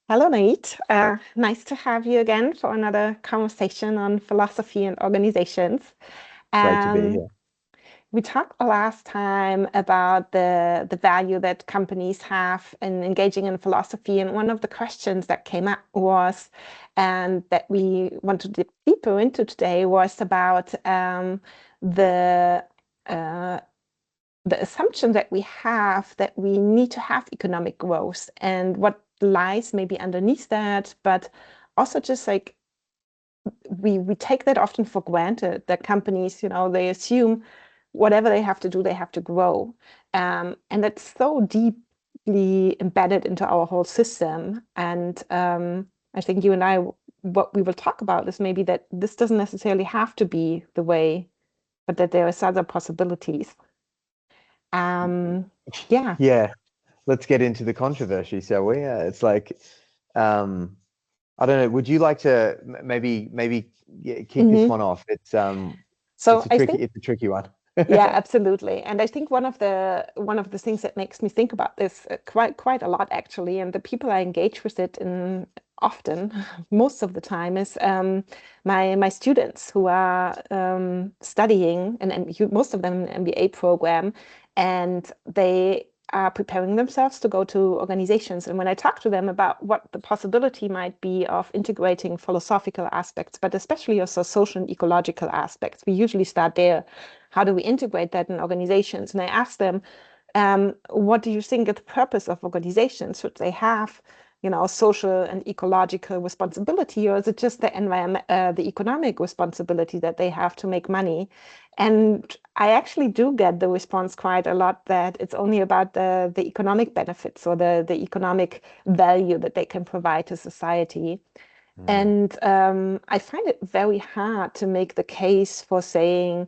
Hello, Nate. Nice to have you again for another conversation on philosophy and organizations. Great to be Um, here. we talked last time about the value that companies have in engaging in philosophy, and one of the questions that came up was, and that we want to dip deeper into today, was about the uh, the assumption that we have that we need to have economic growth and what lies maybe underneath that, but also just like we take that often for granted that companies, they assume whatever they have to do, they have to grow. And that's so deeply embedded into our whole system. And I think you and I, what we will talk about is maybe that this doesn't necessarily have to be the way, but that there is other possibilities. Um, yeah. Yeah, let's get into the controversy, shall we? It's like, um, I don't know. Would you like to kick this hmm one off? So I think, it's a tricky one. yeah, absolutely. And I think one of the things that makes me think about this quite a lot actually, and the people I engage with it in often, most of the time, is my students who are studying, and most of them an MBA program, and they are preparing themselves to go to organizations. And when I talk to them about what the possibility might be of integrating philosophical aspects, but especially also social and ecological aspects, we usually start there. How do we integrate that in organizations? And I ask them, what do you think is the purpose of organizations? Should they have, social and ecological responsibility, or is it just the environment, the economic responsibility that they have to make money? And I actually do get the response quite a lot that it's only about the economic benefits or the economic value that they can provide to society. Mm, And I find it very hard to make the case for saying,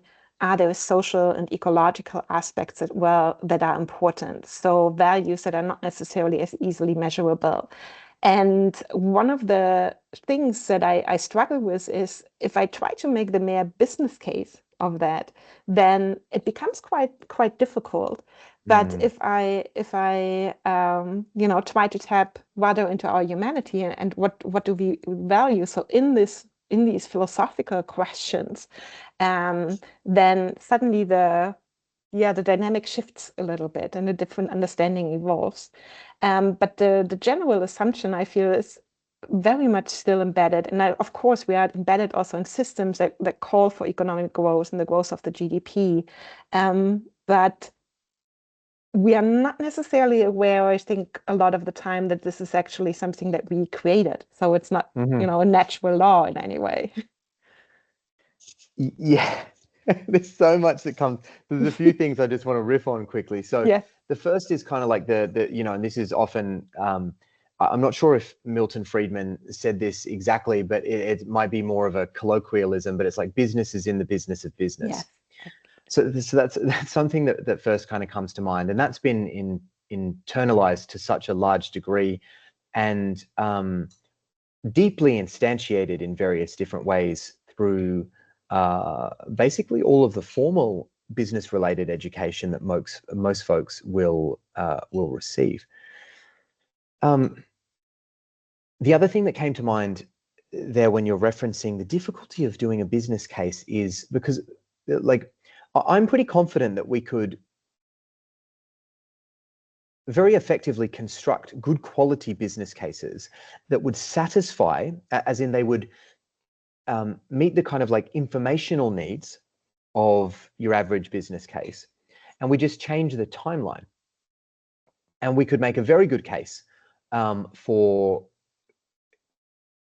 there are social and ecological aspects that are important. So values that are not necessarily as easily measurable. And one of the things that I struggle with is if I try to make the mere business case of that, then it becomes quite difficult. But mm, if I try to tap rather into our humanity and what do we value? So in these philosophical questions, then suddenly the dynamic shifts a little bit and a different understanding evolves. But the general assumption I feel is very much still embedded. And of course, we are embedded also in systems that call for economic growth and the growth of the GDP. But we are not necessarily aware, I think, a lot of the time that this is actually something that we created. So it's not, mhm. a natural law in any way. Yeah, there's so much that comes. There's a few things I just want to riff on quickly. So Yeah. the first is kind of like and this is often, I'm not sure if Milton Friedman said this exactly, but it might be more of a colloquialism, but it's like business is in the business of business. Yes. So that's something that first kind of comes to mind, and that's been internalized to such a large degree, and deeply instantiated in various different ways through basically all of the formal business related education that most folks will receive. Um, the other thing that came to mind there when you're referencing the difficulty of doing a business case is because, like, I'm pretty confident that we could very effectively construct good quality business cases that would satisfy, as in they would meet the kind of like informational needs of your average business case. And we just change the timeline. And we could make a very good case for,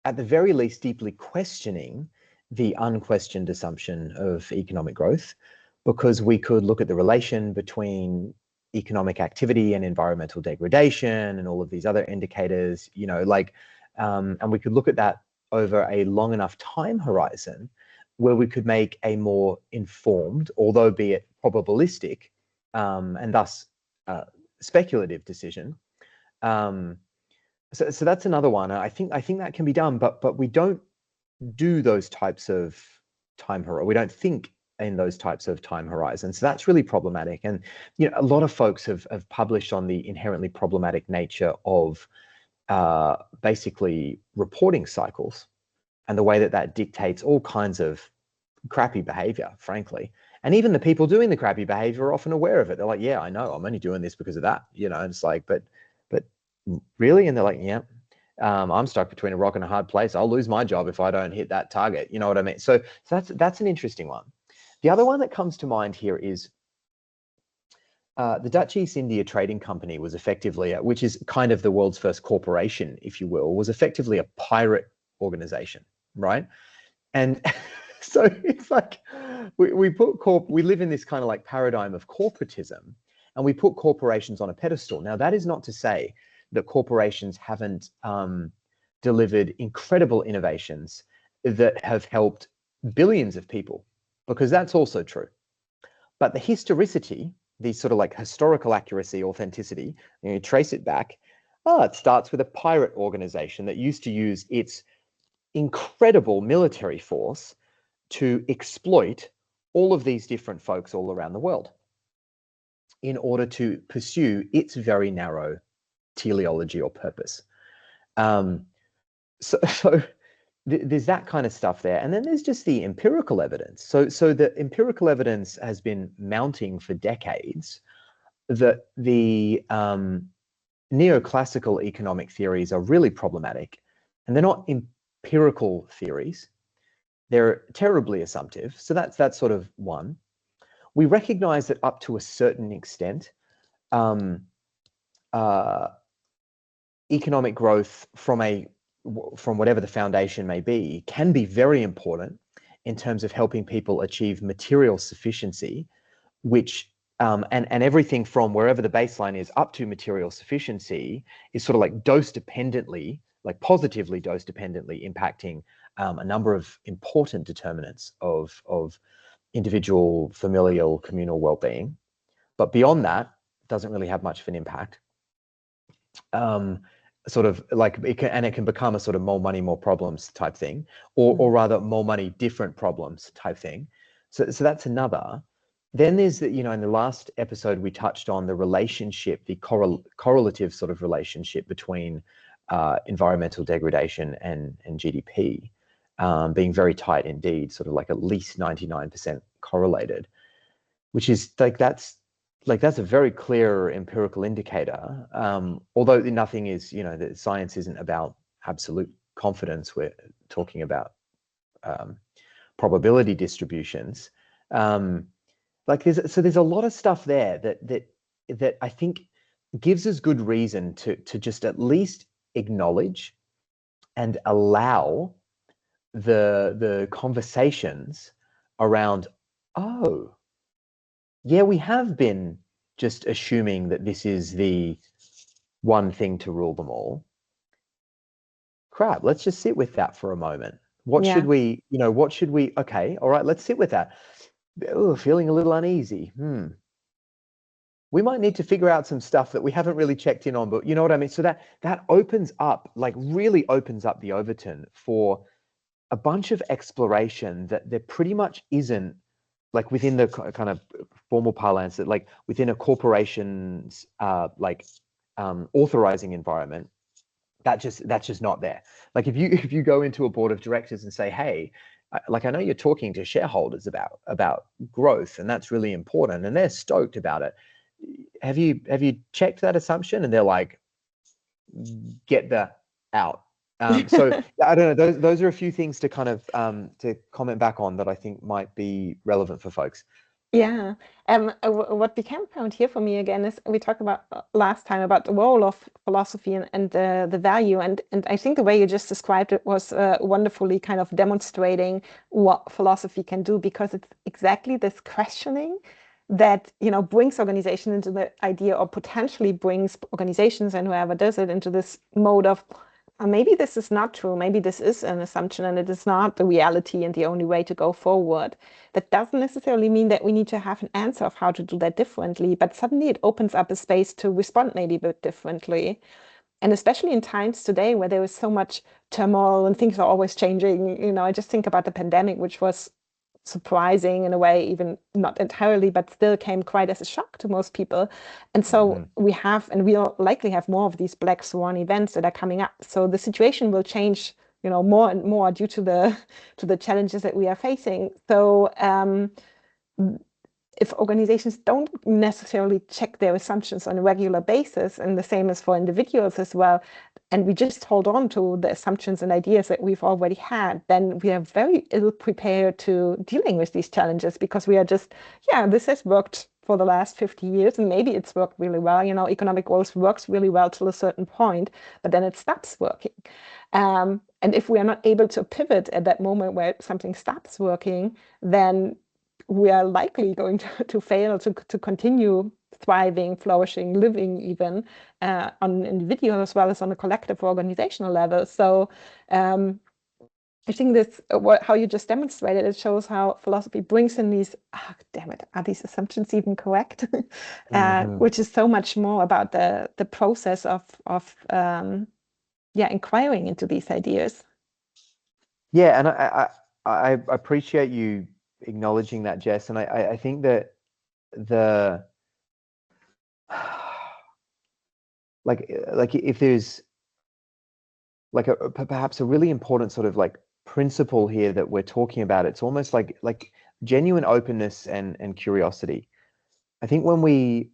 at the very least, deeply questioning the unquestioned assumption of economic growth, because we could look at the relation between economic activity and environmental degradation and all of these other indicators, and we could look at that over a long enough time horizon where we could make a more informed, although be it probabilistic, and thus speculative decision. Um, so that's another one. I think that can be done, but we don't do those types of time horizon. We don't think in those types of time horizons. So that's really problematic. And a lot of folks have published on the inherently problematic nature of basically reporting cycles and the way that that dictates all kinds of crappy behavior, frankly. And even the people doing the crappy behavior are often aware of it. They're like, yeah, I know, I'm only doing this because of that, and it's like, but really? And they're like, yeah, I'm stuck between a rock and a hard place. I'll lose my job if I don't hit that target. You know what I mean? So that's an interesting one. The other one that comes to mind here is the Dutch East India Trading Company was effectively, which is kind of the world's first corporation, if you will, was effectively a pirate organization, right? And so it's like we live in this kind of like paradigm of corporatism, and we put corporations on a pedestal. Now, that is not to say that corporations haven't delivered incredible innovations that have helped billions of people, because that's also true. But the historicity, the sort of like historical accuracy, authenticity, you trace it back, it starts with a pirate organization that used to use its incredible military force to exploit all of these different folks all around the world in order to pursue its very narrow teleology or purpose. So there's that kind of stuff there. And then there's just the empirical evidence. So the empirical evidence has been mounting for decades that the neoclassical economic theories are really problematic. And they're not empirical theories. They're terribly assumptive. So that's sort of one. We recognize that up to a certain extent, economic growth from whatever the foundation may be can be very important in terms of helping people achieve material sufficiency, which and everything from wherever the baseline is up to material sufficiency is sort of like dose dependently, like positively dose dependently impacting a number of important determinants of individual, familial, communal well-being. But beyond that, it doesn't really have much of an impact. Sort of like it can become a sort of more money, more problems type thing, or rather more money, different problems type thing. So that's another. Then there's the, in the last episode, we touched on the relationship, the correlative sort of relationship between environmental degradation and GDP being very tight indeed, sort of like at least 99% correlated, which is that's a very clear empirical indicator. Although nothing is, that science isn't about absolute confidence. We're talking about probability distributions. There's a lot of stuff there that I think gives us good reason to just at least acknowledge and allow the conversations around, oh, yeah, we have been just assuming that this is the one thing to rule them all. Crap, let's just sit with that for a moment. What should we, okay, all right, let's sit with that. Oh, feeling a little uneasy. We might need to figure out some stuff that we haven't really checked in on, but you know what I mean? So that opens up, really opens up the Overton for a bunch of exploration that there pretty much isn't, within the kind of formal parlance, that within a corporation's authorizing environment, that's just not there. If you go into a board of directors and say, hey, I know you're talking to shareholders about growth, and that's really important, and they're stoked about it. Have you checked that assumption? And they're like, get the out. So I don't know. Those are a few things to kind of to comment back on that I think might be relevant for folks. Yeah. What became apparent here for me again is we talked about last time about the role of philosophy and the value, and I think the way you just described it was wonderfully kind of demonstrating what philosophy can do, because it's exactly this questioning that brings organization into the idea, or potentially brings organizations and whoever does it into this mode of maybe this is not true. Maybe this is an assumption and it is not the reality and the only way to go forward. That doesn't necessarily mean that we need to have an answer of how to do that differently, but suddenly it opens up a space to respond maybe a bit differently. And especially in times today where there is so much turmoil and things are always changing, I just think about the pandemic, which was surprising in a way, even not entirely, but still came quite as a shock to most people. And so we have, and we'll likely have more of these black swan events that are coming up. So the situation will change, more and more due to the challenges that we are facing. So if organizations don't necessarily check their assumptions on a regular basis, and the same is for individuals as well, and we just hold on to the assumptions and ideas that we've already had, then we are very ill prepared to dealing with these challenges, because we are just, yeah, this has worked for the last 50 years, and maybe it's worked really well. Economic growth works really well till a certain point, but then it stops working. And if we are not able to pivot at that moment where something stops working, then we are likely going to fail to continue thriving, flourishing, living even on an individual as well as on a collective organizational level. So I think this, how you just demonstrated, it shows how philosophy brings in these, damn it, are these assumptions even correct? Which is so much more about the process of inquiring into these ideas. Yeah, and I appreciate you acknowledging that, Jess, and I think that like if there's like perhaps a really important sort of like principle here that we're talking about, it's almost like genuine openness and curiosity. I think when we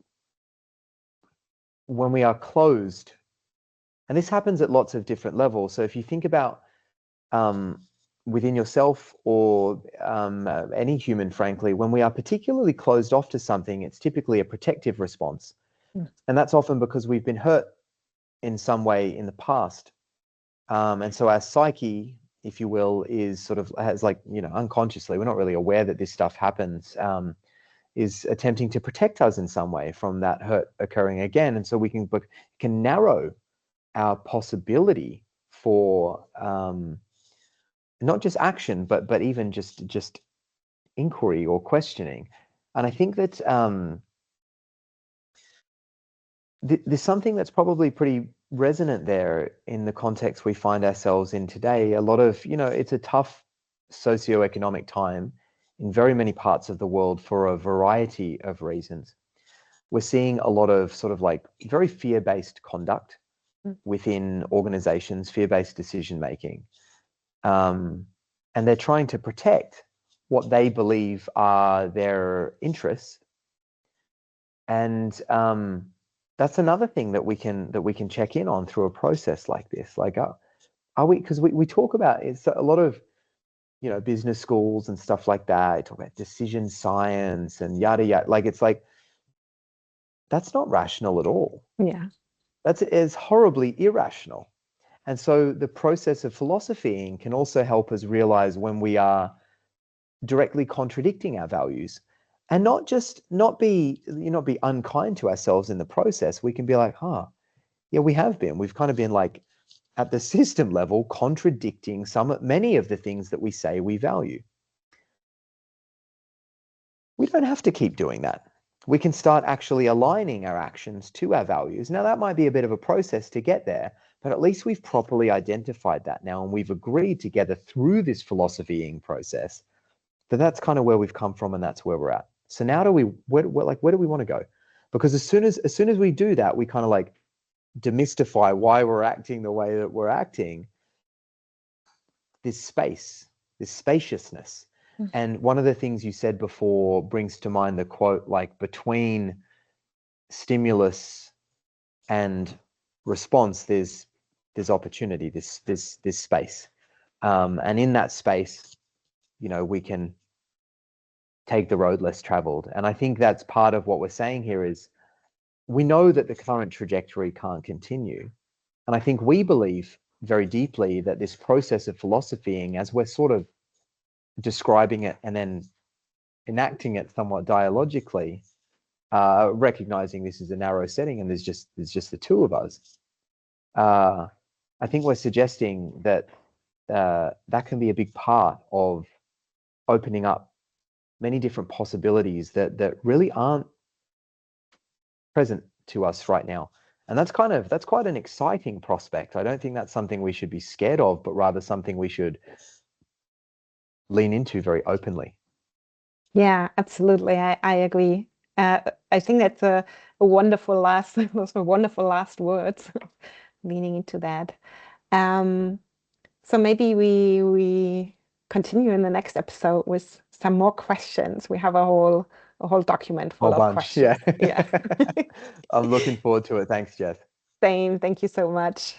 are closed, and this happens at lots of different levels. So if you think about within yourself or any human, frankly, when we are particularly closed off to something, it's typically a protective response. And that's often because we've been hurt in some way in the past. And so our psyche, if you will, is sort of has unconsciously, we're not really aware that this stuff happens, is attempting to protect us in some way from that hurt occurring again. And so we can narrow our possibility for not just action, but even just inquiry or questioning. And I think that there's something that's probably pretty resonant there in the context we find ourselves in today. A lot of, it's a tough socioeconomic time in very many parts of the world for a variety of reasons. We're seeing a lot of sort of like very fear-based conduct within organizations, fear-based decision making. And they're trying to protect what they believe are their interests. And that's another thing that we can check in on through a process like this. Like, are we? Because we talk about, it's a lot of business schools and stuff like that. I talk about decision science and yada yada. Like, it's like, that's not rational at all. Yeah, it's horribly irrational. And so the process of philosophying can also help us realize when we are directly contradicting our values, and not be unkind to ourselves in the process. We can be like, yeah, we've kind of been like at the system level contradicting many of the things that we say we value. We don't have to keep doing that. We can start actually aligning our actions to our values. Now, that might be a bit of a process to get there, but at least we've properly identified that now, and we've agreed together through this philosophying process that that's kind of where we've come from, and that's where we're at. So now where do we want to go? Because as soon as we do that, we kind of like demystify why we're acting the way that we're acting. This space, this spaciousness. And one of the things you said before brings to mind the quote, like, between stimulus and response, there's opportunity, this space. And in that space, we can take the road less traveled. And I think that's part of what we're saying here is we know that the current trajectory can't continue. And I think we believe very deeply that this process of philosophying, as we're sort of describing it and then enacting it somewhat dialogically, recognizing this is a narrow setting and there's just the two of us, I think we're suggesting that that can be a big part of opening up many different possibilities that really aren't present to us right now. And that's quite an exciting prospect. I don't think that's something we should be scared of, but rather something we should lean into very openly. Yeah, absolutely. I agree. I think that's a wonderful last, those were wonderful last words, leaning into that. Um, so maybe we continue in the next episode with some more questions. We have a whole document Whole full of bunch. Yeah. questions. Yeah. I'm looking forward to it. Thanks, Jess. Same. Thank you so much.